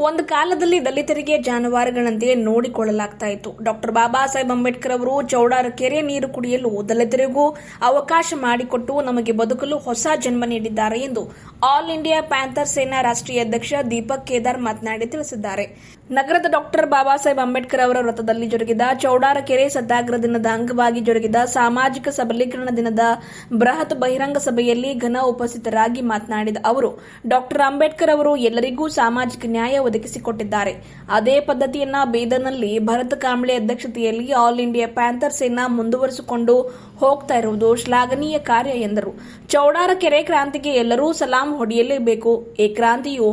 ಒಂದು ಕಾಲದಲ್ಲಿ ದಲಿತರಿಗೆ ಜಾನುವಾರುಗಳಂತೆ ನೋಡಿಕೊಳ್ಳಲಾಗ್ತಾ ಇತ್ತು. ಡಾಕ್ಟರ್ ಬಾಬಾ ಸಾಹೇಬ್ ಅಂಬೇಡ್ಕರ್ ಅವರು ಚೌಡಾರ ಕೆರೆ ನೀರು ಕುಡಿಯಲು ದಲಿತರಿಗೂ ಅವಕಾಶ ಮಾಡಿಕೊಟ್ಟು ನಮಗೆ ಬದುಕಲು ಹೊಸ ಜನ್ಮ ನೀಡಿದ್ದಾರೆ ಎಂದು ಆಲ್ ಇಂಡಿಯಾ ಪ್ಯಾಂಥರ್ ಸೇನಾ ರಾಷ್ಟ್ರೀಯ ಅಧ್ಯಕ್ಷ ದೀಪಕ್ ಕೇದಾರ್ ಮಾತನಾಡಿ ತಿಳಿಸಿದ್ದಾರೆ. ನಗರದ ಡಾಕ್ಟರ್ ಬಾಬಾ ಸಾಹೇಬ್ ಅಂಬೇಡ್ಕರ್ ಅವರ ವೃತ್ತದಲ್ಲಿ ಜರುಗಿದ ಚೌಡಾರ ಕೆರೆ ಸತ್ಯಾಗ್ರಹ ದಿನದ ಅಂಗವಾಗಿ ಜರುಗಿದ ಸಾಮಾಜಿಕ ಸಬಲೀಕರಣ ದಿನದ ಬೃಹತ್ ಬಹಿರಂಗ ಸಭೆಯಲ್ಲಿ ಘನ ಉಪಸ್ಥಿತರಾಗಿ ಮಾತನಾಡಿದ ಅವರು, ಡಾಕ್ಟರ್ ಅಂಬೇಡ್ಕರ್ ಅವರು ಎಲ್ಲರಿಗೂ ಸಾಮಾಜಿಕ ನ್ಯಾಯ ಒದಗಿಸಿಕೊಟ್ಟಿದ್ದಾರೆ. ಅದೇ ಪದ್ಧತಿಯನ್ನ ಬೀದರ್ನಲ್ಲಿ ಭರತ್ ಕಾಂಬ್ಳೆ ಅಧ್ಯಕ್ಷತೆಯಲ್ಲಿ ಆಲ್ ಇಂಡಿಯಾ ಪ್ಯಾಂಥರ್ ಸೇನಾ ಮುಂದುವರಿಸಿಕೊಂಡು ಹೋಗ್ತಾ ಇರುವುದು ಶ್ಲಾಘನೀಯ ಕಾರ್ಯ ಎಂದರು. ಚೌಡಾರ ಕೆರೆ ಕ್ರಾಂತಿಗೆ ಎಲ್ಲರೂ ಸಲಾಂ ಹೊಡೆಯಲೇಬೇಕು. ಈ ಕ್ರಾಂತಿಯು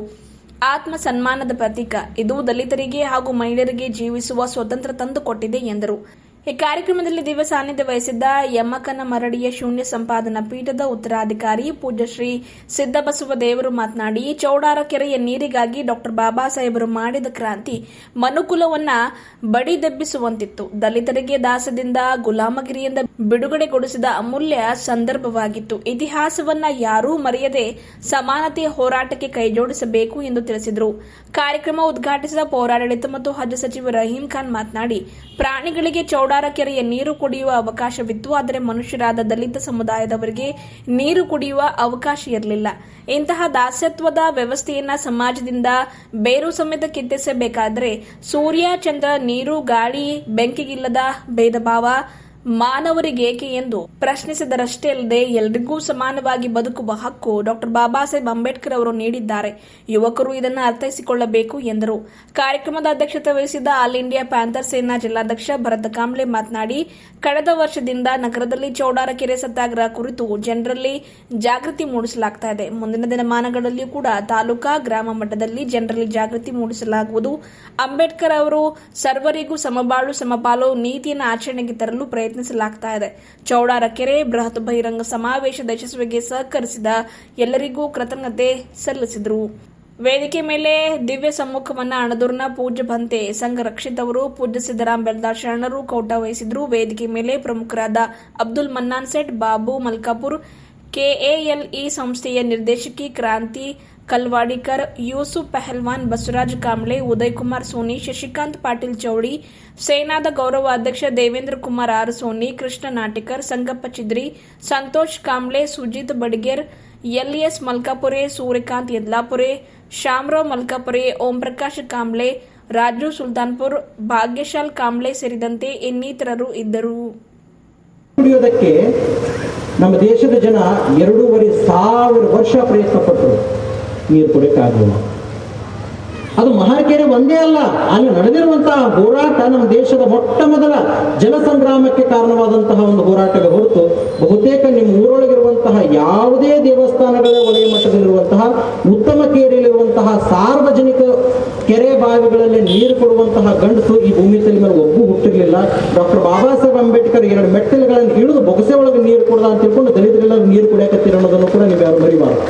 ಆತ್ಮ ಸನ್ಮಾನದ ಪ್ರತೀಕ. ಇದು ದಲಿತರಿಗೆ ಹಾಗೂ ಮಹಿಳೆಯರಿಗೆ ಜೀವಿಸುವ ಸ್ವಾತಂತ್ರ್ಯ ತಂದುಕೊಟ್ಟಿದೆ ಎಂದರು. ಈ ಕಾರ್ಯಕ್ರಮದಲ್ಲಿ ದಿವ್ಯ ಸಾನ್ನಿಧ್ಯ ವಹಿಸಿದ್ದ ಯಮ್ಮಕನ ಮರಡಿಯ ಶೂನ್ಯ ಸಂಪಾದನಾ ಪೀಠದ ಉತ್ತರಾಧಿಕಾರಿ ಪೂಜ್ಯ ಶ್ರೀ ಸಿದ್ದಬಸವ ದೇವರು ಮಾತನಾಡಿ, ಚೌಡಾರ ಕೆರೆಯ ನೀರಿಗಾಗಿ ಡಾಕ್ಟರ್ ಬಾಬಾ ಸಾಹೇಬರು ಮಾಡಿದ ಕ್ರಾಂತಿ ಮನುಕುಲವನ್ನ ಬಡಿದೆಬ್ಬಿಸುವಂತಿತ್ತು. ದಲಿತರಿಗೆ ದಾಸದಿಂದ ಗುಲಾಮಗಿರಿಯಿಂದ ಬಿಡುಗಡೆಗೊಳಿಸಿದ ಅಮೂಲ್ಯ ಸಂದರ್ಭವಾಗಿತ್ತು. ಇತಿಹಾಸವನ್ನ ಯಾರೂ ಮರೆಯದೆ ಸಮಾನತೆಯ ಹೋರಾಟಕ್ಕೆ ಕೈಜೋಡಿಸಬೇಕು ಎಂದು ತಿಳಿಸಿದರು. ಕಾರ್ಯಕ್ರಮ ಉದ್ಘಾಟಿಸಿದ ಪೌರಾಡಳಿತ ಮತ್ತು ಹಜ್ ಸಚಿವ ರಹೀಂ ಖಾನ್ ಮಾತನಾಡಿ, ಪ್ರಾಣಿಗಳಿಗೆ ಚೌಡಾರ ಕೆರೆಯ ನೀರು ಕುಡಿಯುವ ಅವಕಾಶವಿತ್ತು, ಆದರೆ ಮನುಷ್ಯರಾದ ದಲಿತ ಸಮುದಾಯದವರಿಗೆ ನೀರು ಕುಡಿಯುವ ಅವಕಾಶ ಇರಲಿಲ್ಲ. ಇಂತಹ ದಾಸ್ಯತ್ವದ ವ್ಯವಸ್ಥೆಯನ್ನ ಸಮಾಜದಿಂದ ಬೇರು ಸಮೇತ ಕಿತ್ತೆಸಬೇಕಾದರೆ ಸೂರ್ಯ ಚಂದ್ರ ನೀರು ಗಾಳಿ ಬೆಂಕಿಗಿಲ್ಲದ ಭೇದ ಭಾವ ಮಾನವರಿಗೇಕೆ ಎಂದು ಪ್ರಶ್ನಿಸಿದರಷ್ಟೇ ಅಲ್ಲದೆ ಎಲ್ಲರಿಗೂ ಸಮಾನವಾಗಿ ಬದುಕುವ ಹಕ್ಕು ಡಾಕ್ಟರ್ ಬಾಬಾ ಸಾಹೇಬ್ ಅಂಬೇಡ್ಕರ್ ಅವರು ನೀಡಿದ್ದಾರೆ. ಯುವಕರು ಇದನ್ನು ಅರ್ಥೈಸಿಕೊಳ್ಳಬೇಕು ಎಂದರು. ಕಾರ್ಯಕ್ರಮದ ಅಧ್ಯಕ್ಷತೆ ವಹಿಸಿದ್ದ ಆಲ್ ಇಂಡಿಯಾ ಪ್ಯಾಂಥರ್ ಸೇನಾ ಜಿಲ್ಲಾಧ್ಯಕ್ಷ ಭರತ್ ಕಾಂಬ್ಳೆ ಮಾತನಾಡಿ, ಕಳೆದ ವರ್ಷದಿಂದ ನಗರದಲ್ಲಿ ಚೌಡಾರ ಕೆರೆ ಸತ್ಯಾಗ್ರಹ ಕುರಿತು ಜನರಲ್ಲಿ ಜಾಗೃತಿ ಮೂಡಿಸಲಾಗ್ತಾ ಇದೆ. ಮುಂದಿನ ದಿನಮಾನಗಳಲ್ಲಿಯೂ ಕೂಡ ತಾಲೂಕಾ ಗ್ರಾಮ ಮಟ್ಟದಲ್ಲಿ ಜನರಲ್ಲಿ ಜಾಗೃತಿ ಮೂಡಿಸಲಾಗುವುದು. ಅಂಬೇಡ್ಕರ್ ಅವರು ಸರ್ವರಿಗೂ ಸಮಬಾಳು ಸಮಪಾಲು ನೀತಿಯನ್ನು ಆಚರಣೆಗೆ ತರಲು ಪ್ರಯತ್ನಿಸಲಾಗ್ತಾ ಇದೆ. ಚೌಡಾರ ಕೆರೆ ಬೃಹತ್ ಬಹಿರಂಗ ಸಮಾವೇಶದ ಯಶಸ್ವಿಗೆ ಸಹಕರಿಸಿದ ಎಲ್ಲರಿಗೂ ಕೃತಜ್ಞತೆ ಸಲ್ಲಿಸಿದರು. ವೇದಿಕೆ ಮೇಲೆ ದಿವ್ಯ ಸಮ್ಮುಖವನ್ನ ಅಣದೂರಿನ ಪೂಜ್ಯ ಭಂತೆ ಸಂಘ ರಕ್ಷಿತ್ ಅವರು, ಪೂಜ್ಯ ಸಿದ್ದರಾಮ್ ಬೆಲ್ದಾರ್ ಶರಣರು ಕೌಟ ವಹಿಸಿದ್ರು. ವೇದಿಕೆ ಮೇಲೆ ಪ್ರಮುಖರಾದ ಅಬ್ದುಲ್ ಮನ್ನಾನ್ ಸೇಠ್, ಬಾಬು ಮಲ್ಕಾಪುರ್, ಕೆಎಎಲ್ಇ ಸಂಸ್ಥೆಯ ನಿರ್ದೇಶಕಿ ಕ್ರಾಂತಿ ಕಲ್ವಾಡಿಕರ್, ಯೂಸುಫ್ ಪಹಲ್ವಾನ್, ಬಸವರಾಜ್ ಕಾಂಬ್ಳೆ, ಉದಯ್ ಕುಮಾರ್ ಸೋನಿ, ಶಶಿಕಾಂತ್ ಪಾಟೀಲ್ ಚೌಡಿ, ಸೇನಾದ ಗೌರವ ಅಧ್ಯಕ್ಷ ದೇವೇಂದ್ರ ಕುಮಾರ್ ಆರ್ ಸೋನಿ, ಕೃಷ್ಣ ನಾಟಿಕರ್, ಸಂಗಪ್ಪ ಚಿದ್ರಿ, ಸಂತೋಷ್ ಕಾಂಬ್ಳೆ, ಸುಜಿತ್ ಬಡ್ಗೇರ್, ಎಲ್ಎಸ್ ಮಲ್ಕಾಪುರೆ, ಸೂರ್ಯಕಾಂತ್ ಯದ್ಲಾಪುರೆ, ಶಾಮರಾವ್ ಮಲ್ಕಾಪುರೆ, ಓಂ ಪ್ರಕಾಶ್ ಕಾಂಬ್ಳೆ, ರಾಜು ಸುಲ್ತಾನ್ಪುರ್, ಭಾಗ್ಯಶಾಲ್ ಕಾಂಬ್ಳೆ ಸೇರಿದಂತೆ ಇನ್ನಿತರರು ಇದ್ದರು. ಕುಡಿಯೋದಕ್ಕೆ ನಮ್ಮ ದೇಶದ ಜನ 2,500 ವರ್ಷ ಪ್ರಯತ್ನ ಪಟ್ಟರು, ನೀರು ಕುಡಿಯಕ್ಕಾಗಲಿಲ್ಲ. ಅದು ಮಹಾಕೆರೆ ಒಂದೇ ಅಲ್ಲ, ಅಲ್ಲಿ ನಡೆದಿರುವಂತಹ ಹೋರಾಟ ನಮ್ಮ ದೇಶದ ಮೊಟ್ಟ ಮೊದಲ ಜಲ ಸಂಗ್ರಾಮಕ್ಕೆ ಕಾರಣವಾದಂತಹ ಒಂದು ಹೋರಾಟವೇ ಹೊರತು ಬಹುತೇಕ ನಿಮ್ಮ ಊರೊಳಗಿರುವಂತಹ ಯಾವುದೇ ದೇವಸ್ಥಾನಗಳ ವಲಯ ಮಟ್ಟದಲ್ಲಿರುವಂತಹ ಉತ್ತಮ ಕೆರೆಯಲ್ಲಿರುವಂತಹ ಸಾರ್ವಜನಿಕ ಕೆರೆ ಬಾವಿಗಳಲ್ಲಿ ನೀರು ಕೊಡುವಂತಹ ಗಂಡಸು ಈ ಭೂಮಿ ತಲೆ ಮೇಲೆ ಒಬ್ಬರು ಹುಟ್ಟಿರಲಿಲ್ಲ. ಡಾಕ್ಟರ್ ಬಾಬಾ ಸಾಹೇಬ್ ಅಂಬೇಡ್ಕರ್ 2 ಮೆಟ್ಟಲುಗಳನ್ನು ಇಳಿದು ಬೊಗಸೆ ಒಳಗೆ ನೀರು ಕೊಡದ ಅಂತ ತಿಳ್ಕೊಂಡು ದಲಿತರೆಲ್ಲರೂ ನೀರು ಕುಡಿಯಕತ್ತೀರ ಅನ್ನೋದನ್ನು ಕೂಡ ನೀವು ಯಾರು ಮರಿಬಾರದು.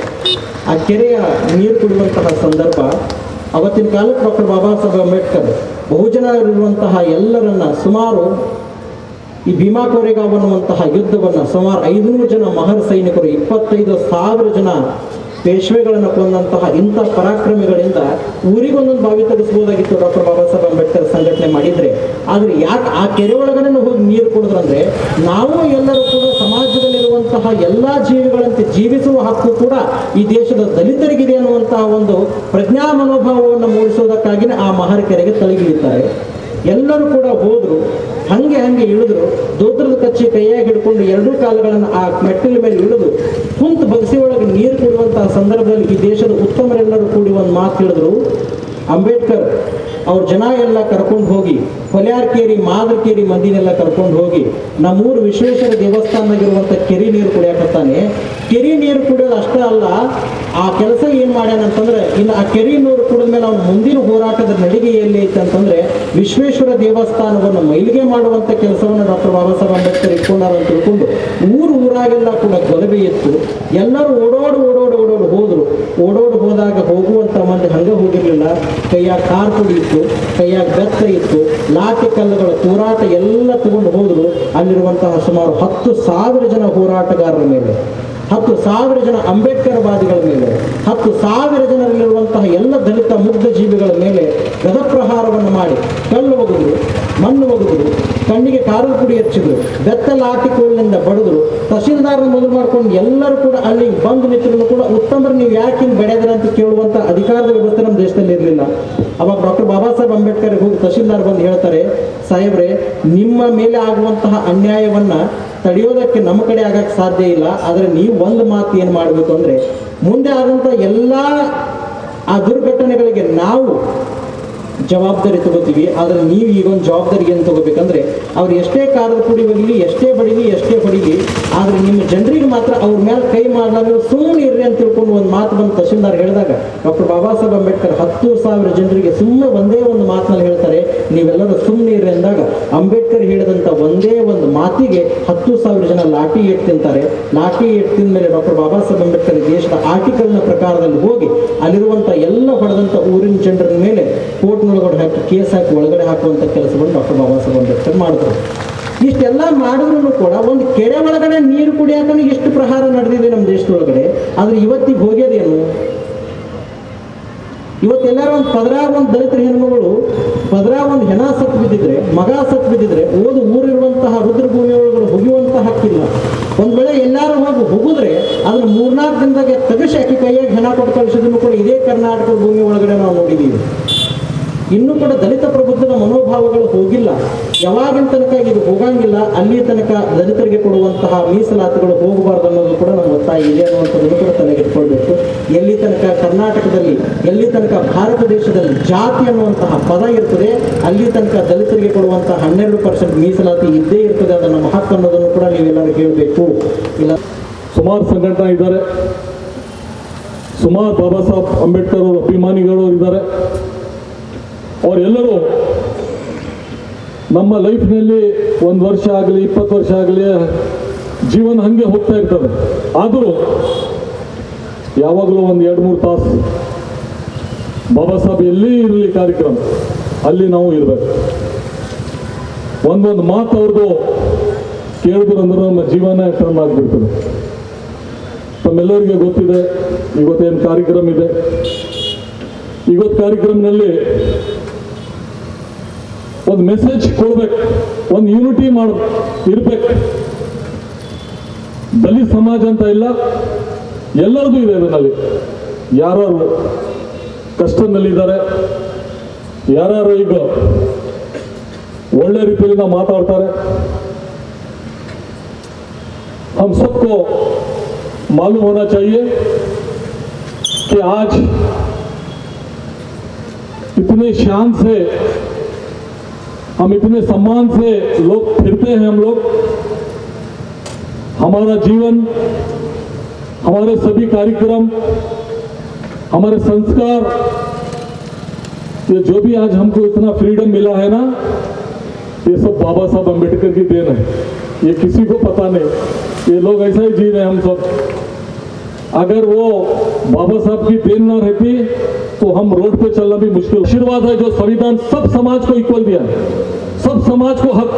ಆ ಕೆರೆಯ ನೀರು ಕುಡಿಯುವಂತಹ ಸಂದರ್ಭ ಅವತ್ತಿನ ಕಾಲಕ್ಕೆ ಡಾಕ್ಟರ್ ಬಾಬಾ ಸಾಹೇಬ್ ಅಂಬೇಡ್ಕರ್ ಬಹುಜನರಿರುವಂತಹ ಎಲ್ಲರನ್ನ ಸುಮಾರು ಈ ಭೀಮಾ ಕೋರೆಗಾಂವ್ ಅನ್ನುವಂತಹ ಯುದ್ಧವನ್ನು ಸುಮಾರು 500 ಜನ ಮಹರ್ ಸೈನಿಕರು 25,000 ಜನ ಪೇಶ್ವೆಗಳನ್ನು ಕೊಂದಂತಹ ಇಂಥ ಪರಾಕ್ರಮಿಗಳಿಂದ ಊರಿಗೊಂದೊಂದು ಬಾವಿ ತೆಗೆಸಬಹುದಾಗಿತ್ತು ಡಾಕ್ಟರ್ ಬಾಬಾ ಸಾಹೇಬ್ ಅಂಬೇಡ್ಕರ್ ಸಂಘಟನೆ ಮಾಡಿದ್ರೆ. ಆದ್ರೆ ಯಾಕೆ ಆ ಕೆರೆ ಒಳಗಡೆ ಹೋಗಿ ನೀರು ಕೊಡಿದ್ರಂದ್ರೆ, ನಾವು ಎಲ್ಲರೂ ಕೂಡ ಸಮಾಜದಲ್ಲಿರುವಂತಹ ಎಲ್ಲಾ ಜೀವಿಗಳಂತೆ ಜೀವಿಸುವ ಹಕ್ಕು ಕೂಡ ಈ ದೇಶದ ದಲಿತರಿಗಿದೆ ಅನ್ನುವಂತಹ ಒಂದು ಪ್ರಜ್ಞಾ ಮನೋಭಾವವನ್ನು ಮೂಡಿಸೋದಕ್ಕಾಗಿನೇ ಆ ಮಹರ್ ಕೆರೆಗೆ ತಲೆಗಿಳಿತಾರೆ. ಎಲ್ಲರೂ ಕೂಡ ಹೋದ್ರು, ಹಂಗೆ ಇಳಿದ್ರು, ದೋದ್ರದ ಕಚ್ಚಿ ಕೈಯಾಗಿ ಹಿಡ್ಕೊಂಡು 2 ಕಾಲುಗಳನ್ನು ಆ ಮೆಟ್ಟಿಲ ಮೇಲೆ ಇಳಿದು ಕುಂತ ಬಗಸಿ ಒಳಗೆ ನೀರು ಕುಡಿಯುವಂತಹ ಸಂದರ್ಭದಲ್ಲಿ ಈ ದೇಶದ ಉತ್ತಮರೆಲ್ಲರೂ ಕೂಡಿ ಒಂದು ಮಾತು ಹೇಳಿದ್ರು. ಅಂಬೇಡ್ಕರ್ ಅವ್ರ ಜನ ಎಲ್ಲ ಕರ್ಕೊಂಡು ಹೋಗಿ ಕೊಲ್ಯಾರ್ಕೇರಿ ಮಾದರ್ಕೇರಿ ಮಂದಿನೆಲ್ಲ ಕರ್ಕೊಂಡು ಹೋಗಿ ನಮ್ಮೂರು ವಿಶ್ವೇಶ್ವರ ದೇವಸ್ಥಾನದಾಗಿರುವಂಥ ಕೆರೆ ನೀರು ಕುಡಿಯಕತ್ತಾನೆ. ಕೆರೆ ನೀರು ಕುಡಿಯೋದು ಅಷ್ಟೇ ಅಲ್ಲ, ಆ ಕೆಲಸ ಏನ್ ಮಾಡ್ಯಾನಂತಂದ್ರೆ, ಇನ್ನು ಆ ಕೆರೆ ನೀರು ಕುಡಿದ ಮೇಲೆ ಅವ್ನ ಮುಂದಿನ ಹೋರಾಟದ ನಡಿಗೆ ಎಲ್ಲಿ ಐತೆ ಅಂತಂದ್ರೆ ವಿಶ್ವೇಶ್ವರ ದೇವಸ್ಥಾನವನ್ನು ಮೈಲಿಗೆ ಮಾಡುವಂತ ಕೆಲಸವನ್ನು ಡಾಕ್ಟರ್ ಬಾಬಾ ಸಾಹೇಬ್ ಅಂಬೇಡ್ಕರ್ ಇಟ್ಕೊಂಡಾರ ಅಂತ ತಿಳ್ಕೊಂಡು ಊರಾಗೆಲ್ಲ ಕೂಡ ಗಲಭೆ ಇತ್ತು. ಎಲ್ಲರೂ ಓಡೋಡು ಹೋದ್ರು. ಹೋದಾಗ ಹೋಗುವಂತ ಮಂದಿ ಹಂಗ ಹೋಗಿರ್ಲಿಲ್ಲ. ಕೈಯಾಗ ಕಾರ್ ಪುಡಿ ಇತ್ತು, ಕೈಯಾಗ ಬೆತ್ತ ಇತ್ತು, ಲಾಠಿ ಕಲ್ಲುಗಳ ತೂರಾಟ ಎಲ್ಲ ತಗೊಂಡು ಹೋದ್ರು. ಅಲ್ಲಿರುವಂತಹ ಸುಮಾರು 10,000 ಜನ ಹೋರಾಟಗಾರರ ಮೇಲೆ 10,000 ಜನ ಅಂಬೇಡ್ಕರ್ವಾದಿಗಳ ಮೇಲೆ, 10,000 ಜನರಲ್ಲಿರುವಂತಹ ಎಲ್ಲ ದಲಿತ ಮುಗ್ಧ ಜೀವಿಗಳ ಮೇಲೆ ಗದಪ್ರಹಾರವನ್ನು ಮಾಡಿ ಕಲ್ಲು ಒಗೆದ್ರು, ಮಣ್ಣು ಒಗೆದ್ರು, ಕಣ್ಣಿಗೆ ಕಾರದ ಪುಡಿ ಹಚ್ಚಿದ್ರು, ಬೆತ್ತಲ ಆಟಿಕೋಲಿನಿಂದ ಬಡಿದ್ರು. ತಹಶೀಲ್ದಾರ್ನ ಮೊದಲು ಮಾಡ್ಕೊಂಡು ಎಲ್ಲರೂ ಕೂಡ ಅಲ್ಲಿ ಬಂದು ನಿಂತರೂ ಕೂಡ ಉತ್ತಮರು ನೀವು ಯಾಕೆ ಹಿಂಗೆ ಬೆಳೆದ್ರ ಅಂತ ಕೇಳುವಂಥ ಅಧಿಕಾರದ ವ್ಯವಸ್ಥೆ ನಮ್ಮ ದೇಶದಲ್ಲಿ ಇರಲಿಲ್ಲ. ಅವಾಗ ಡಾಕ್ಟರ್ ಬಾಬಾ ಸಾಹೇಬ್ ಅಂಬೇಡ್ಕರ್ ಹೋಗಿ ತಹಶೀಲ್ದಾರ್ ಬಂದು ಹೇಳ್ತಾರೆ, ಸಾಹೇಬ್ರೆ ನಿಮ್ಮ ಮೇಲೆ ಆಗುವಂತಹ ಅನ್ಯಾಯವನ್ನು ತಡೆಯೋದಕ್ಕೆ ನಮ್ಮ ಕಡೆ ಆಗಕ್ಕೆ ಸಾಧ್ಯ ಇಲ್ಲ, ಆದರೆ ನೀವು ಒಂದು ಮಾತು ಏನು ಮಾಡಬೇಕು ಅಂದರೆ ಮುಂದೆ ಆದಂಥ ಎಲ್ಲ ಆ ದುರ್ಘಟನೆಗಳಿಗೆ ನಾವು ಜವಾಬ್ದಾರಿ ತಗೋತೀವಿ, ಆದರೆ ನೀವು ಈಗ ಒಂದು ಜವಾಬ್ದಾರಿ ಏನು ತಗೋಬೇಕಂದ್ರೆ ಅವ್ರು ಎಷ್ಟೇ ಕಾರದ ಪುಡಿ ಒಗಿಲಿ, ಎಷ್ಟೇ ಬಡಿಲಿ, ಎಷ್ಟೇ ಹೊಡಿಲಿ, ಆದರೆ ನಿಮ್ಮ ಜನರಿಗೆ ಮಾತ್ರ ಅವ್ರ ಮೇಲೆ ಕೈ ಮಾಡಲಾಗ ಸುಮ್ಮನೆ ಇರ್ರಿ ಅಂತ ತಿಳ್ಕೊಂಡು ಒಂದು ಮಾತು ಬಂದು ತಹಶೀಲ್ದಾರ್ ಹೇಳಿದಾಗ ಡಾಕ್ಟರ್ ಬಾಬಾ ಸಾಹೇಬ್ ಅಂಬೇಡ್ಕರ್ 10,000 ಜನರಿಗೆ ಸುಮ್ಮನೆ ಒಂದೇ ಒಂದು ಮಾತಿನಲ್ಲಿ ಹೇಳ್ತಾರೆ, ನೀವೆಲ್ಲರೂ ಸುಮ್ಮನೆ ಇರ್ರಿ ಅಂದಾಗ ಅಂಬೇಡ್ಕರ್ ಹೇಳಿದಂಥ ಒಂದೇ ಒಂದು ಮಾತಿಗೆ 10,000 ಜನ ಲಾಠಿ ಏಟ್ ತಿಂತಾರೆ. ಲಾಠಿ ಏಟ್ ತಿಂದ ಮೇಲೆ ಡಾಕ್ಟರ್ ಬಾಬಾ ಸಾಹೇಬ್ ಅಂಬೇಡ್ಕರ್ ದೇಶದ ಆರ್ಟಿಕಲ್ನ ಪ್ರಕಾರದಲ್ಲಿ ಹೋಗಿ ಅಲ್ಲಿರುವಂಥ ಎಲ್ಲ ಹೊಡೆದಂಥ ಊರಿನ ಜನರ ಮೇಲೆ ಕೋರ್ಟ್ನೊಳಗಡೆ ಹಾಕಿ ಕೇಸ್ ಹಾಕಿ ಒಳಗಡೆ ಹಾಕುವಂಥ ಕೆಲಸವನ್ನು ಡಾಕ್ಟರ್ ಬಾಬಾ ಸಾಹೇಬ್ ಅಂಬೇಡ್ಕರ್ ಮಾಡಿದ್ರು. ಇಷ್ಟೆಲ್ಲ ಮಾಡಿದ್ರು ಕೂಡ ಒಂದು ಕೆರೆ ಒಳಗಡೆ ನೀರು ಕುಡಿಯಾಕ ಎಷ್ಟು ಪ್ರಹಾರ ನಡೆದಿದೆ ನಮ್ಮ ದೇಶದೊಳಗಡೆ, ಆದರೆ ಇವತ್ತಿಗೆ ಹೋಗ್ಯದೇನು? ಇವತ್ತೆಲ್ಲರೂ ಒಂದು ಪದರಾಗ ಒಂದು ದಲಿತರ ಹೆಣ್ಮಗಳು ಪದರಾಗ ಒಂದು ಹೆಣ ಸತ್ತು ಬಿದ್ದಿದ್ರೆ, ಮಗ ಸತ್ತು ಬಿದ್ದಿದ್ರೆ ಓದು ಊರಿರುವಂತಹ ರುದ್ರಭೂಮಿ ಒಳಗಡೆ ಹೋಗುವಂಥ ಹಕ್ಕಿಲ್ಲ. ಒಂದು ವೇಳೆ ಎಲ್ಲರೂ ಹೋಗಿ ಹೋಗಿದ್ರೆ ಅದನ್ನು 3-4 ದಿನದಾಗೆ ತೆಗೆಸಿ ಹಾಕಿ ಕೈಯಾಗಿ ಹೆಣ ಕೊಟ್ಟು ಕಳಿಸೋದನ್ನು ಕೂಡ ಇದೇ ಕರ್ನಾಟಕದ ಭೂಮಿ ಒಳಗಡೆ ನಾವು ನೋಡಿದ್ದೀವಿ. ಇನ್ನೂ ಕೂಡ ದಲಿತ ಪ್ರಬುದ್ಧದ ಮನೋಭಾವಗಳು ಹೋಗಿಲ್ಲ. ಯಾವಾಗಿನ ತನಕ ಇದು ಹೋಗಂಗಿಲ್ಲ, ಅಲ್ಲಿ ತನಕ ದಲಿತರಿಗೆ ಕೊಡುವಂತಹ ಮೀಸಲಾತಿಗಳು ಹೋಗಬಾರ್ದು ಅನ್ನೋದು ಕೂಡ ನಮ್ಮ ಒತ್ತಾಯ ಇದೆ ಅನ್ನುವಂಥದ್ದನ್ನು ಕೂಡ ತಲೆಗೆಟ್ಕೊಳ್ಬೇಕು. ಎಲ್ಲಿ ತನಕ ಕರ್ನಾಟಕದಲ್ಲಿ, ಎಲ್ಲಿ ತನಕ ಭಾರತ ದೇಶದಲ್ಲಿ ಜಾತಿ ಅನ್ನುವಂತಹ ಪದ ಇರ್ತದೆ, ಅಲ್ಲಿ ತನಕ ದಲಿತರಿಗೆ ಕೊಡುವಂತಹ 12% ಮೀಸಲಾತಿ ಇದ್ದೇ ಇರ್ತದೆ. ಅದನ್ನು ನಮ್ಮ ಹಕ್ಕು ಅನ್ನೋದನ್ನು ಕೂಡ ನೀವೆಲ್ಲರೂ ಹೇಳಬೇಕು. ಇಲ್ಲ, ಸುಮಾರು ಸಂಘಟನೆ ಇದ್ದಾರೆ, ಸುಮಾರು ಬಾಬಾ ಸಾಹೇಬ್ ಅಂಬೇಡ್ಕರ್ ಅವರು ಅಭಿಮಾನಿಗಳು ಇದ್ದಾರೆ. ಅವರೆಲ್ಲರೂ ನಮ್ಮ ಲೈಫ್ನಲ್ಲಿ 1 ವರ್ಷ ಆಗಲಿ 20 ವರ್ಷ ಆಗಲಿ ಜೀವನ ಹಾಗೆ ಹೋಗ್ತಾ ಇರ್ತದೆ. ಆದರೂ ಯಾವಾಗಲೂ 1-2-3 ತಾಸು ಬಾಬಾ ಸಾಹೇಬ್ ಎಲ್ಲಿ ಇರಲಿ ಕಾರ್ಯಕ್ರಮ, ಅಲ್ಲಿ ನಾವು ಇರಬೇಕು. ಒಂದೊಂದು ಮಾತು ಅವ್ರದ್ದು ಕೇಳಿದ್ರು ಅಂದ್ರೆ ನಮ್ಮ ಜೀವನ ಟರ್ನ್ ಆಗಿಬಿಡ್ತದೆ. ತಮ್ಮೆಲ್ಲರಿಗೆ ಗೊತ್ತಿದೆ ಇವತ್ತೇನು ಕಾರ್ಯಕ್ರಮ ಇದೆ. ಇವತ್ತು ಕಾರ್ಯಕ್ರಮದಲ್ಲಿ ಒಂದು ಮೆಸೇಜ್ ಕೊಡ್ಬೇಕು, ಒಂದು ಯೂನಿಟಿ ಇರ್ಬೇಕು. ದಲಿತ ಸಮಾಜ ಅಂತ ಇಲ್ಲ, ಎಲ್ಲರದು ಇದೆ ಇದರಲ್ಲಿ. ಯಾರು ಕಷ್ಟದಲ್ಲಿದ್ದಾರೆ, ಯಾರು ಈಗ ಒಳ್ಳೆ ರೀತಿಯಲ್ಲಿ ನಾವು ಮಾತಾಡ್ತಾರೆ. हम सबको मालूम होना चाहिए कि आज इतने शान से, हम इतने सम्मान से लोग फिरते हैं. हम लोग, हमारा जीवन, हमारे सभी कार्यक्रम, हमारे संस्कार, ये जो भी आज हमको इतना फ्रीडम मिला है ना, ये सब बाबा साहब अंबेडकर की देन है. ये किसी को पता नहीं, ये लोग ऐसा ही जी रहे हैं हम सब. अगर वो बाबा साहब की देन ना रहती तो हम रोड पे चलना भी मुश्किल. आशीर्वाद है जो संविधान सब समाज को इक्वल दिया है, सब समाज को हक.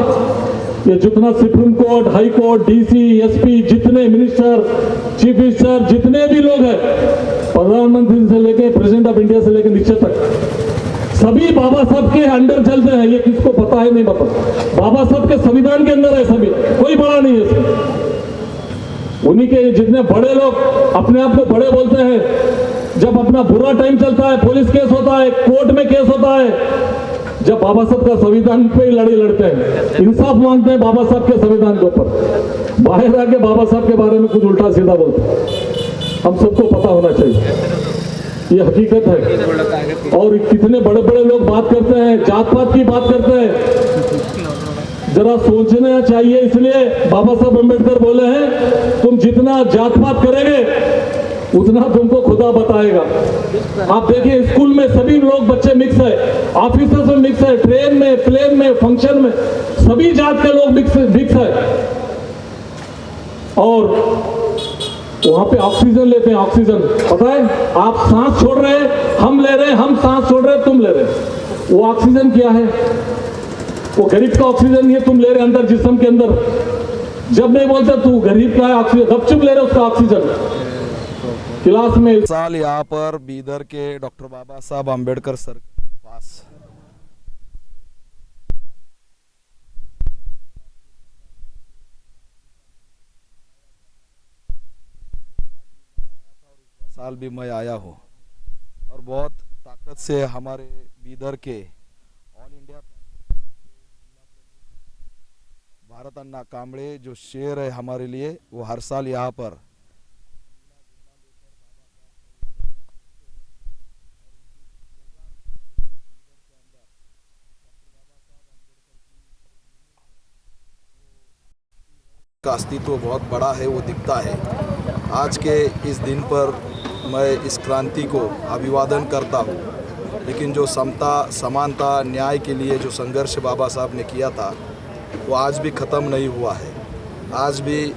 ये जितना supreme court, high court, DC, SP, जितने मिनिस्टर, चीफ मिनिस्टर, जितने भी लोग हैं, प्रधानमंत्री से लेके प्रेसिडेंट ऑफ इंडिया से लेकर नीचे तक, सभी बाबा साहब के अंडर चलते हैं. ये किसको पता है नहीं पता. बाबा साहब के संविधान के अंदर है सभी, कोई बड़ा नहीं है इसमें. उन्हीं के जितने बड़े लोग अपने आप को बड़े बोलते हैं, जब अपना बुरा टाइम चलता है, पुलिस केस होता है, कोर्ट में केस होता है, जब बाबा साहब का संविधान पे ही लड़ाई लड़ते हैं, इंसाफ मांगते हैं बाबा साहब के संविधान के ऊपर, बाहर आके बाबा साहब के बारे में कुछ उल्टा सीधा बोलते हैं. हम सबको पता होना चाहिए, ये हकीकत है. और कितने बड़े बड़े लोग बात करते हैं, जात पात की बात करते हैं, जरा सोचना चाहिए. इसलिए बाबा साहब अंबेडकर बोले हैं, तुम जितना जात पात करेंगे उतना तुमको खुदा बताएगा. आप देखिए स्कूल में सभी लोग बच्चे मिक्स है, ऑफिसर्स में मिक्स है, ट्रेन में, प्लेन में, फंक्शन में सभी जात के लोग मिक्स है. और वहां पे ऑक्सीजन लेते हैं. ऑक्सीजन पता है, आप सांस छोड़ रहे हैं, हम ले रहे हैं, हम सांस छोड़ रहे हैं, तुम ले रहे हैं. वो ऑक्सीजन क्या है? वो गरीब का ऑक्सीजन नहीं है, तुम ले रहे हैं अंदर जिस्म के अंदर. जब मैं बोलता तू गरीब का ऑक्सीजन गपचुप ले रहे उसका ऑक्सीजन क्लास में। साल यहाँ पर बीदर के डॉक्टर बाबा साहब अम्बेडकर सर के पास साल भी मैं आया हूँ और बहुत ताकत से हमारे बीदर के ऑल इंडिया भारत अन्ना कांबड़े जो शेर है हमारे लिए, वो हर साल यहाँ पर का अस्तित्व बहुत बड़ा है, वो दिखता है। आज के इस दिन पर मैं इस क्रांति को अभिवादन करता हूँ, लेकिन जो समता समानता न्याय के लिए जो संघर्ष बाबा साहब ने किया था वो आज भी ख़त्म नहीं हुआ है। आज भी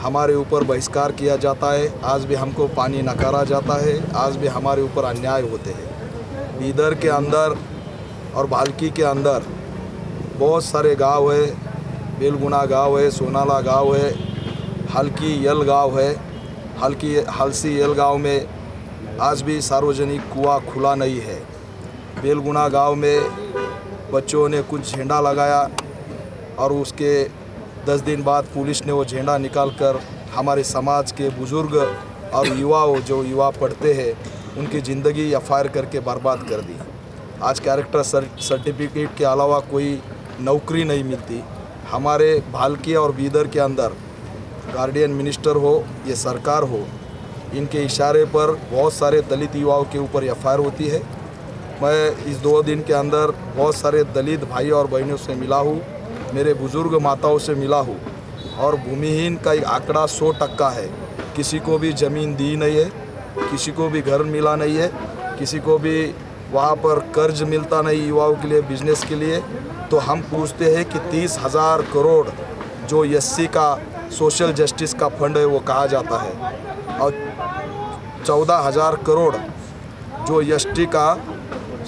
हमारे ऊपर बहिष्कार किया जाता है, आज भी हमको पानी नकारा जाता है, आज भी हमारे ऊपर अन्याय होते हैं। बीदर के अंदर और भालकी के अंदर बहुत सारे गांव है, बेलगुना गांव है, सोनाला गांव है, हल्की यल गांव है। हलसी यल गांव में आज भी सार्वजनिक कुआं खुला नहीं है। बेलगुना गांव में बच्चों ने कुछ झंडा लगाया और उसके 10 दिन बाद पुलिस ने वो झंडा निकालकर हमारे समाज के बुज़ुर्ग और जो युवा पढ़ते हैं उनकी ज़िंदगी एफआईआर करके बर्बाद कर दी। आज कैरेक्टर सर्टिफिकेट के अलावा कोई नौकरी नहीं मिलती। हमारे भालकी और बीदर के अंदर गार्डियन मिनिस्टर हो, ये सरकार हो, इनके इशारे पर बहुत सारे दलित युवाओं के ऊपर एफआईआर होती है। मैं इस 2 दिन के अंदर बहुत सारे दलित भाई और बहनों से मिला हूँ, मेरे बुज़ुर्ग माताओं से मिला हूँ और भूमिहीन का एक आंकड़ा 100% है। किसी को भी ज़मीन दी नहीं है, किसी को भी घर मिला नहीं है, किसी को भी वहाँ पर कर्ज मिलता नहीं युवाओं के लिए, बिजनेस के लिए। तो हम पूछते हैं कि 30,000 करोड़ जो एससी का सोशल जस्टिस का फंड है वो कहा जाता है और 14,000 करोड़ जो एसटी का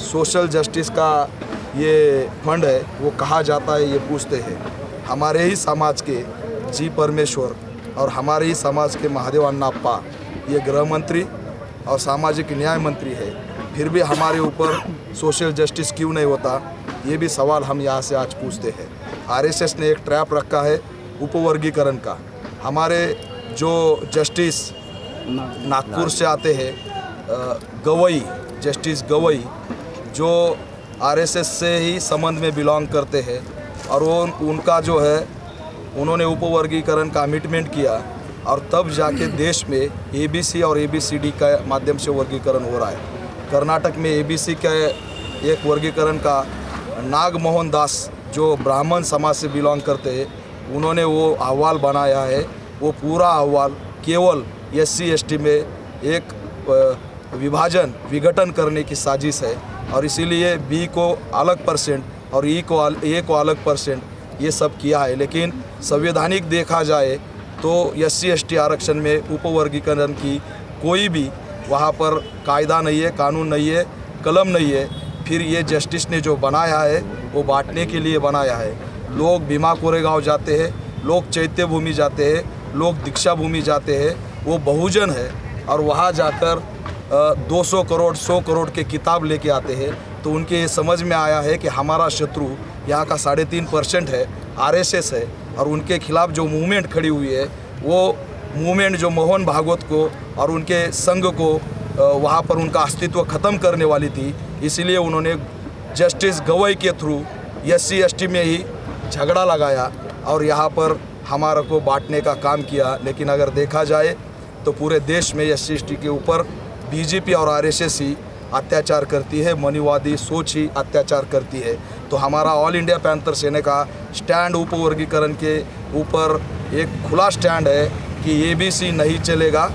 सोशल जस्टिस का ये फंड है वो कहा जाता है, ये पूछते हैं। हमारे ही समाज के जी परमेश्वर और हमारे ही समाज के महादेव अन्नाप्पा ये गृह मंत्री और सामाजिक न्याय मंत्री है, फिर भी हमारे ऊपर सोशल जस्टिस क्यों नहीं होता, ये भी सवाल हम यहाँ से आज पूछते हैं। आरएसएस ने एक ट्रैप रखा है उपवर्गीकरण का। हमारे जो जस्टिस नागपुर से आते हैं, गवई जस्टिस गवई जो आरएसएस से ही संबंध में बिलोंग करते हैं और वो उनका जो है उन्होंने उपवर्गीकरण का कमिटमेंट किया और तब जाके देश में एबीसी और एबीसीडी का माध्यम से वर्गीकरण हो रहा है। कर्नाटक में एबीसी का एक वर्गीकरण का नागमोहन दास जो ब्राह्मण समाज से बिलोंग करते हैं उन्होंने वो अहवाल बनाया है। वो पूरा अहवाल केवल एससी एसटी में एक विघटन करने की साजिश है और इसीलिए बी को अलग परसेंट और ए को अलग परसेंट ये सब किया है। लेकिन संवैधानिक देखा जाए तो एससी एसटी आरक्षण में उपवर्गीकरण की कोई भी वहाँ पर कायदा नहीं है, कानून नहीं है, कलम नहीं है। फिर ये जस्टिस ने जो बनाया है वो बांटने के लिए बनाया है। लोग भीमा कोरेगांव जाते हैं, लोग चैत्य भूमि जाते हैं, लोग दीक्षा भूमि जाते हैं, वो बहुजन है और वहाँ जाकर 200 करोड़ 100 करोड़ के किताब लेके आते हैं। तो उनके ये समझ में आया है कि हमारा शत्रु यहाँ का 3.5% है, आरएसएस है और उनके खिलाफ जो मूवमेंट खड़ी हुई है वो मूवमेंट जो मोहन भागवत को और उनके संघ को वहाँ पर उनका अस्तित्व ख़त्म करने वाली थी। इसीलिए उन्होंने जस्टिस गवई के थ्रू एससी एसटी में ही झगड़ा लगाया और यहाँ पर हमारा को बांटने का काम किया। लेकिन अगर देखा जाए तो पूरे देश में एससी एसटी के ऊपर बीजेपी और आरएसएस ही अत्याचार करती है, मनुवादी सोच ही अत्याचार करती है। तो हमारा ऑल इंडिया पैंथर सेना का स्टैंड उपवर्गीकरण के ऊपर एक खुला स्टैंड है कि एबीसी नहीं चलेगा।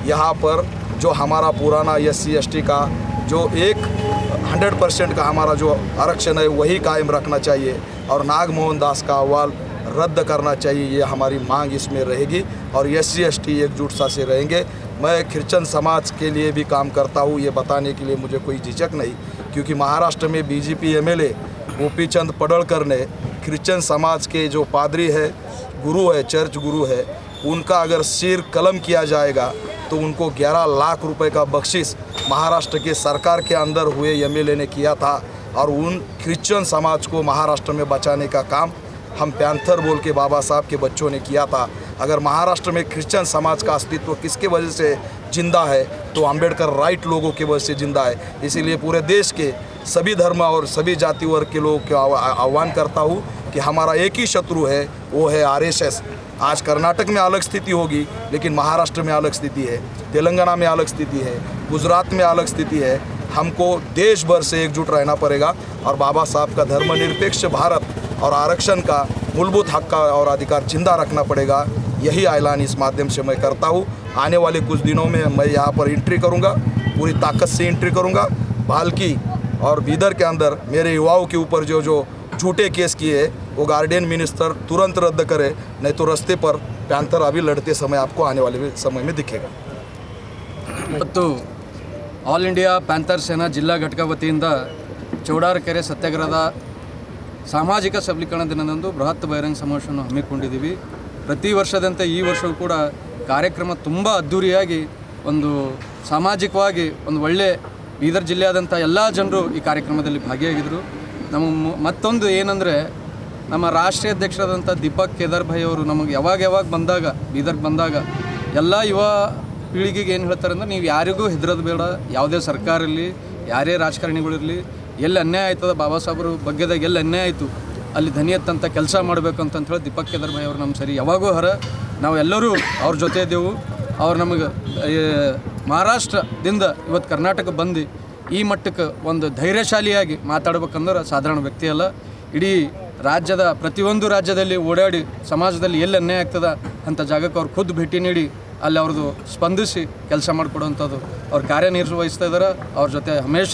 यहाँ पर जो हमारा पुराना एससी एसटी का जो 100% का हमारा जो आरक्षण है वही कायम रखना चाहिए और नागमोहन दास का अहवाल रद्द करना चाहिए। ये हमारी मांग इसमें रहेगी और एससी एसटी एकजुटता से रहेंगे। मैं क्रिश्चियन समाज के लिए भी काम करता हूँ, ये बताने के लिए मुझे कोई झिझक नहीं, क्योंकि महाराष्ट्र में बीजेपी एमएलए गोपीचंद पडळकर ने क्रिश्चियन समाज के जो पादरी है, गुरु है, चर्च गुरु है, उनका अगर सिर कलम किया जाएगा तो उनको 11 लाख रुपए का बख्शिश महाराष्ट्र के सरकार के अंदर हुए एमएलए ने किया था। और उन क्रिश्चियन समाज को महाराष्ट्र में बचाने का काम हम पैंथर बोल के बाबा साहब के बच्चों ने किया था। अगर महाराष्ट्र में क्रिश्चियन समाज का अस्तित्व किसके वजह से जिंदा है तो अंबेडकर राइट लोगों की वजह से जिंदा है। इसीलिए पूरे देश के सभी धर्म और सभी जाति वर्ग के लोगों को आह्वान करता हूँ कि हमारा एक ही शत्रु है, वो है आरएसएस। आज कर्नाटक में अलग स्थिति होगी, लेकिन महाराष्ट्र में अलग स्थिति है, तेलंगाना में अलग स्थिति है, गुजरात में अलग स्थिति है। हमको देश भर से एकजुट रहना पड़ेगा और बाबा साहब का धर्मनिरपेक्ष भारत और आरक्षण का मूलभूत हक का और अधिकार जिंदा रखना पड़ेगा। यही ऐलान इस माध्यम से मैं करता हूँ। आने वाले कुछ दिनों में मैं यहाँ पर एंट्री करूँगा, पूरी ताकत से एंट्री करूँगा। भालकी और बीदर के अंदर मेरे युवाओं के ऊपर जो झूठे केस किए वो गार्डियन मिनिस्टर तुरंत रद्द करे, नहीं तो रास्ते पर पैंथर अभी लड़ते समय आपको आने वाले समय में दिखेगा। ಮತ್ತು ಆಲ್ ಇಂಡಿಯಾ ಪ್ಯಾಂಥರ್ ಸೇನಾ ಜಿಲ್ಲಾ ಘಟಕ ವತಿಯಿಂದ ಚೌಡಾರಕೆರೆ ಸತ್ಯಾಗ್ರಹದ ಸಾಮಾಜಿಕ ಸಬಲೀಕರಣ ದಿನದಂದು ಬೃಹತ್ ಬಹಿರಂಗ ಸಮಾವೇಶವನ್ನು ಹಮ್ಮಿಕೊಂಡಿದ್ದೀವಿ. ಪ್ರತಿ ವರ್ಷದಂತೆ ಈ ವರ್ಷವೂ ಕೂಡ ಕಾರ್ಯಕ್ರಮ ತುಂಬ ಅದ್ಧೂರಿಯಾಗಿ ಒಂದು ಸಾಮಾಜಿಕವಾಗಿ ಒಂದು ಒಳ್ಳೆ ಬೀದರ್ ಜಿಲ್ಲೆಯಾದಂಥ ಎಲ್ಲ ಜನರು ಈ ಕಾರ್ಯಕ್ರಮದಲ್ಲಿ ಭಾಗಿಯಾಗಿದ್ದರು. ನಮ್ಮ ಮತ್ತೊಂದು ಏನಂದರೆ ನಮ್ಮ ರಾಷ್ಟ್ರೀಯ ಅಧ್ಯಕ್ಷರಾದಂಥ ದೀಪಕ್ ಕೇದಾರ್ ಭಾಯಿ ಅವರು ನಮಗೆ ಯಾವಾಗ ಬಂದಾಗ ಬೀದರ್ಗೆ ಬಂದಾಗ ಎಲ್ಲ ಯುವ ಪೀಳಿಗೆಗೆ ಏನು ಹೇಳ್ತಾರೆ ಅಂದರೆ ನೀವು ಯಾರಿಗೂ ಹೆದರೋದು ಬೇಡ, ಯಾವುದೇ ಸರ್ಕಾರ ಇರಲಿ ಯಾರೇ ರಾಜಕಾರಣಿಗಳಿರಲಿ, ಎಲ್ಲಿ ಅನ್ಯಾಯ ಆಯ್ತದ ಬಾಬಾ ಸಾಹೇಬ್ರ ಬಗ್ಗೆದಾಗ ಎಲ್ಲಿ ಅನ್ಯಾಯ ಆಯಿತು ಅಲ್ಲಿ ಧ್ವನಿ ಎತ್ತಂತ ಕೆಲಸ ಮಾಡಬೇಕು ಅಂತಂತೇಳಿ ದೀಪಕ್ ಕೇದಾರ್ ಭಾಯಿ ಅವರು ನಮ್ಮ ಸರಿ ಯಾವಾಗೂ ನಾವು ಎಲ್ಲರೂ ಅವ್ರ ಜೊತೆ ಇದ್ದೆವು. ಅವ್ರು ನಮಗೆ ಮಹಾರಾಷ್ಟ್ರದಿಂದ ಇವತ್ತು ಕರ್ನಾಟಕ ಬಂದು ಈ ಮಟ್ಟಕ್ಕೆ ಒಂದು ಧೈರ್ಯಶಾಲಿಯಾಗಿ ಮಾತಾಡ್ಬೇಕಂದ್ರೆ ಸಾಧಾರಣ ವ್ಯಕ್ತಿ ಅಲ್ಲ. ಇಡೀ ರಾಜ್ಯದ ಪ್ರತಿಯೊಂದು ರಾಜ್ಯದಲ್ಲಿ ಓಡಾಡಿ ಸಮಾಜದಲ್ಲಿ ಎಲ್ಲಿ ಅನ್ಯಾಯ ಆಗ್ತದ ಅಂಥ ಜಾಗಕ್ಕೆ ಅವ್ರು ಖುದ್ದು ಭೇಟಿ ನೀಡಿ ಅಲ್ಲಿ ಅವ್ರದ್ದು ಸ್ಪಂದಿಸಿ ಕೆಲಸ ಮಾಡಿಕೊಡುವಂಥದ್ದು ಅವ್ರು ಕಾರ್ಯನಿರ್ವಹಿಸ್ತಾ ಇದ್ದಾರೆ. ಅವ್ರ ಜೊತೆ ಹಮೇಶ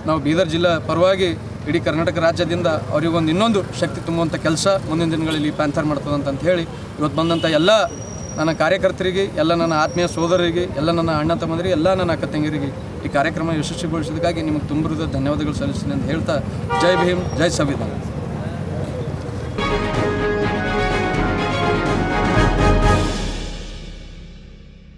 ನಾವು ಬೀದರ್ ಜಿಲ್ಲಾ ಪರವಾಗಿ ಇಡೀ ಕರ್ನಾಟಕ ರಾಜ್ಯದಿಂದ ಅವ್ರಿಗೊಂದು ಇನ್ನೊಂದು ಶಕ್ತಿ ತುಂಬುವಂಥ ಕೆಲಸ ಮುಂದಿನ ದಿನಗಳಲ್ಲಿ ಪ್ಯಾಂಥರ್ ಮಾಡ್ತದಂತ ಹೇಳಿ ಇವತ್ತು ಬಂದಂಥ ಎಲ್ಲ ನನ್ನ ಕಾರ್ಯಕರ್ತರಿಗೆ, ಎಲ್ಲ ನನ್ನ ಆತ್ಮೀಯ ಸೋದರರಿಗೆ, ಎಲ್ಲ ನನ್ನ ಅಣ್ಣ ತಮ್ಮಂದಿರಿಗೆ, ಎಲ್ಲ ನನ್ನ ಅಕ್ಕ ತಂಗಿಯರಿಗೆ ಈ ಕಾರ್ಯಕ್ರಮ ಯಶಸ್ವಿಗೊಳಿಸೋದಕ್ಕಾಗಿ ನಿಮಗೆ ತುಂಬ ಧನ್ಯವಾದಗಳು ಸಲ್ಲಿಸ್ತೀನಿ ಅಂತ ಹೇಳ್ತಾ ಜೈ ಭೀಮ್, ಜೈ ಸಂವಿಧಾನ.